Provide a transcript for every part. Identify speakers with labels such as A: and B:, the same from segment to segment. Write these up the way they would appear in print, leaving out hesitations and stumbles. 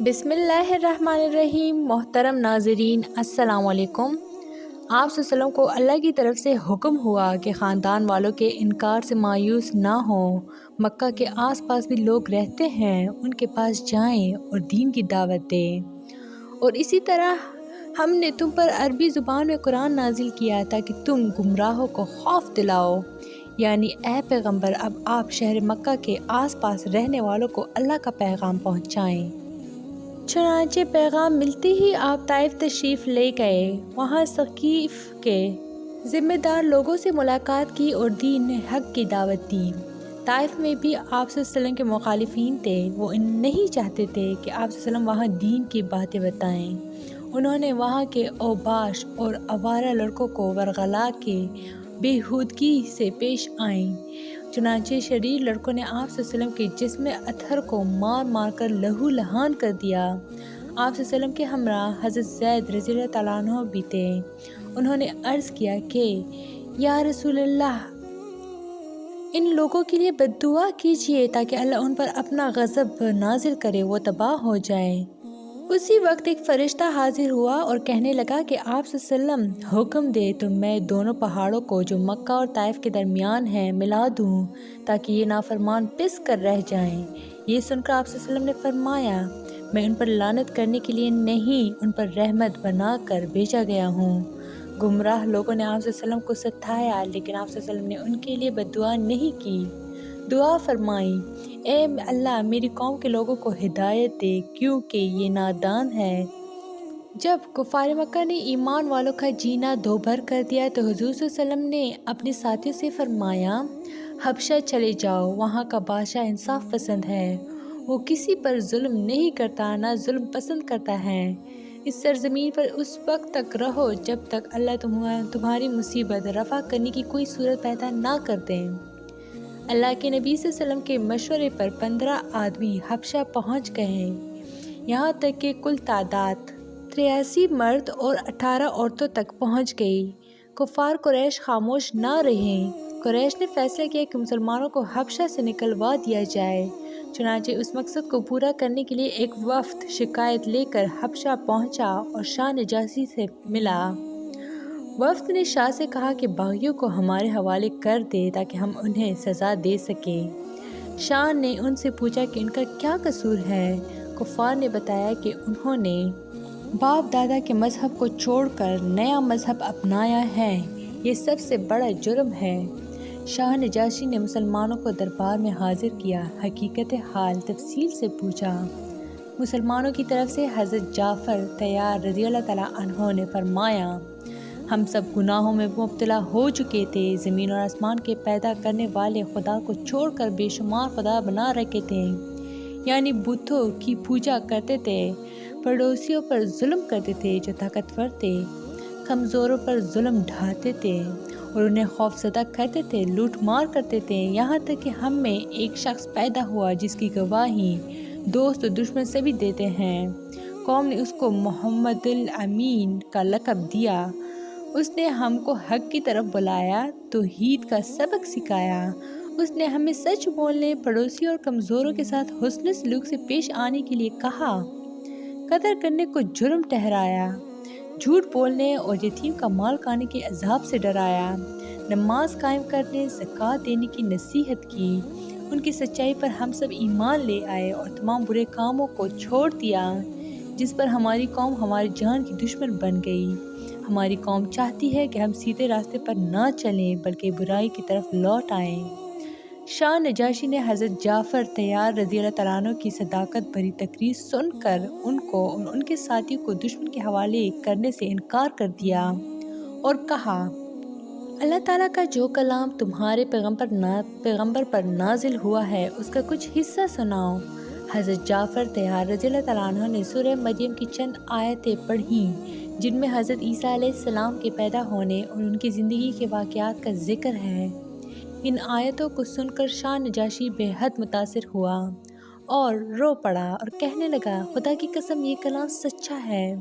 A: बिस्मिल्लाहिर्रहमानिर्रहीम। मोहतरम नाज़रीन, अस्सलाम वालेकुम। आप वसल्लम को अल्लाह की तरफ से हुक्म हुआ कि ख़ानदान वालों के इनकार से मायूस ना हो। मक्का के आसपास भी लोग रहते हैं, उनके पास जाएं और दीन की दावत दें। और इसी तरह हमने तुम पर अरबी ज़ुबान में कुरान नाजिल किया ताकि तुम गुमराहों को खौफ दिलाओ। यानी ए पैगंबर, अब आप शहर मक्का के आसपास रहने वालों को अल्लाह का पैगाम पहुँचाएँ। चुनांचे पैगाम मिलते ही आप ताइफ तशरीफ़ ले गए। वहाँ सकीफ़ के ज़िम्मेदार लोगों से मुलाकात की और दीन हक़ की दावत दी। ताइफ में भी आप सल्लल्लाहु के मुखालिफिन थे। वो नहीं चाहते थे कि आप सल्लल्लाहु वहाँ दीन की बातें बताएं। उन्होंने वहाँ के औबाश और आवारा लड़कों को वरगला के बेहूदगी से पेश आईं। चुनांचे शरीर लड़कों ने आप सल्लल्लाहु के जिस्म अतहर को मार मार कर लहू लहान कर दिया। आप सल्लल्लाहु के हमरा हज़रत ज़ैद रज़ियल्लाहु तआला अन्हु भी थे। उन्होंने अर्ज़ किया कि या रसूलल्लाह, इन लोगों के लिए बद्दुआ कीजिए ताकि अल्लाह उन पर अपना गज़ब नाजिल करे, वो तबाह हो जाए। उसी वक्त एक फरिश्ता हाजिर हुआ और कहने लगा कि आप सल्लल्लाहु हुक्म दे तो मैं दोनों पहाड़ों को जो मक्का और ताइफ के दरमियान हैं मिला दूं, ताकि ये नाफरमान पिस कर रह जाएं। ये सुनकर आप सल्लल्लाहु ने फरमाया, मैं उन पर लानत करने के लिए नहीं, उन पर रहमत बना कर भेजा गया हूँ। गुमराह लोगों ने आप सल्लल्लाहु को सताया, लेकिन आप सल्लल्लाहु ने उनके लिए बद्दुआ नहीं की। दुआ फरमाई, ए अल्लाह, मेरी कौम के लोगों को हिदायत दे, क्योंकि ये नादान है। जब कुफार मक्का ने ईमान वालों का जीना दो भर कर दिया तो हुजूर सल्लल्लाहु अलैहि वसल्लम ने अपने साथियों से फरमाया, हबशा चले जाओ, वहाँ का बादशाह इंसाफ पसंद है। वो किसी पर जुल्म नहीं करता, ना जुल्म पसंद करता है। इस सरजमीन पर उस वक्त तक रहो जब तक अल्लाह तुम्हारी मुसीबत रफ़ा करने की कोई सूरत पैदा ना कर दें। अल्लाह के नबी सल्लल्लाहु के मशवरे पर 15 आदमी हबशा पहुँच गए। यहाँ तक कि कुल तादाद 83 मर्द और 18 औरतों तक पहुँच गई। कुफार कुरैश खामोश ना रहे। कुरैश ने फैसला किया कि मुसलमानों को हबशा से निकलवा दिया जाए। चुनांचे उस मकसद को पूरा करने के लिए एक वफ्द शिकायत लेकर हबशा पहुँचा और शाह नजाशी से मिला। वफ्द ने शाह से कहा कि बागियों को हमारे हवाले कर दे ताकि हम उन्हें सज़ा दे सकें। शाह ने उनसे पूछा कि उनका क्या कसूर है। कुफार ने बताया कि उन्होंने बाप दादा के मज़हब को छोड़कर नया मज़हब अपनाया है। ये सबसे बड़ा जुर्म है। शाह नजाशी ने मुसलमानों को दरबार में हाजिर किया, हकीकत हाल तफसील से पूछा। मुसलमानों की तरफ से हज़रत जाफ़र तैयार रज़ियल्लाहु तआला अन्हु ने फरमाया, हम सब गुनाहों में मुब्तला हो चुके थे। ज़मीन और आसमान के पैदा करने वाले खुदा को छोड़कर बेशुमार खुदा बना रखे थे, यानी बुतों की पूजा करते थे। पड़ोसियों पर जुल्म करते थे, जो ताकतवर थे कमज़ोरों पर जुल्म ढाते थे और उन्हें खौफज़दा करते थे, लूट मार करते थे। यहाँ तक कि हम में एक शख्स पैदा हुआ जिसकी गवाही दोस्त और दुश्मन सभी देते हैं। कौम ने उसको मोहम्मदुल अमीन का लक़ब दिया। उसने हमको हक़ की तरफ बुलाया, तौहीद का सबक सिखाया। उसने हमें सच बोलने, पड़ोसी और कमज़ोरों के साथ हुस्न सलूक से पेश आने के लिए कहा। कदर करने को जुर्म ठहराया। झूठ बोलने और यतीम का माल खाने के अज़ाब से डराया। नमाज कायम करने, ज़कात देने की नसीहत की। उनकी सच्चाई पर हम सब ईमान ले आए और तमाम बुरे कामों को छोड़ दिया जिस पर हमारी कौम हमारी जान की दुश्मन बन गई। हमारी कौम चाहती है कि हम सीधे रास्ते पर ना चलें बल्कि बुराई की तरफ लौट आएं। शाह नजाशी ने हज़रत जाफ़र तैयार रज़ियल्लाहु तआला अन्हु की सदाकत भरी तकरीर सुनकर उनको और उनके साथियों को दुश्मन के हवाले करने से इनकार कर दिया और कहा, अल्लाह ताला का जो कलाम तुम्हारे पैगंबर पर नाजिल हुआ है उसका कुछ हिस्सा सुनाओ। हज़रत जाफ़र तैयार रज़ियल्लाहु तआला अन्हु ने सूरह मरियम की चंद आयतें पढ़ीं जिनमें हज़रत ईसा अलैहिस्सलाम के पैदा होने और उनकी ज़िंदगी के वाक़यात का जिक्र है। इन आयतों को सुनकर शाह नजाशी बेहद मुतासिर हुआ और रो पड़ा और कहने लगा, खुदा की कसम, ये कलाम सच्चा है।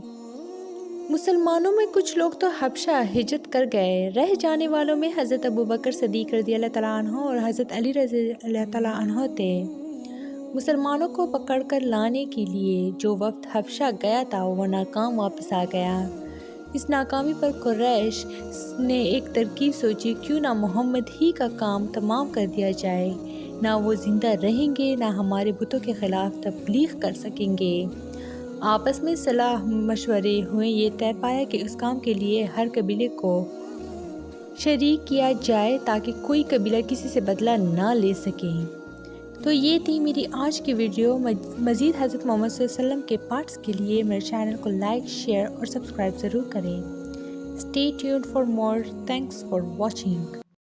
A: मुसलमानों में कुछ लोग तो हबशा हिजरत कर गए। रह जाने वालों में हज़रत अबू बकर सदीक़ रज़ियल्लाहु तआला अन्हु और हज़रत अली रज़ियल्लाहु तआला अन्हु थे। مسلمانوں کو پکڑ کر لانے کے لیے جو وفد حبشہ گیا تھا وہ ناکام واپس آ گیا۔ اس ناکامی پر قریش نے ایک ترکیب سوچی، کیوں نہ محمد ہی کا کام تمام کر دیا جائے، نہ وہ زندہ رہیں گے نہ ہمارے بتوں کے خلاف تبلیغ کر سکیں گے۔ آپس میں صلاح مشورے ہوئے، یہ طے پایا کہ اس کام کے لیے ہر قبیلے کو شریک کیا جائے تاکہ کوئی قبیلہ کسی سے بدلہ نہ لے سکے۔ تو یہ تھی میری آج کی ویڈیو۔ مزید حضرت محمد صلی اللہ علیہ وسلم کے پارٹس کے لیے میرے چینل کو لائک، شیئر اور سبسکرائب ضرور کریں۔ Stay tuned for more. Thanks for watching.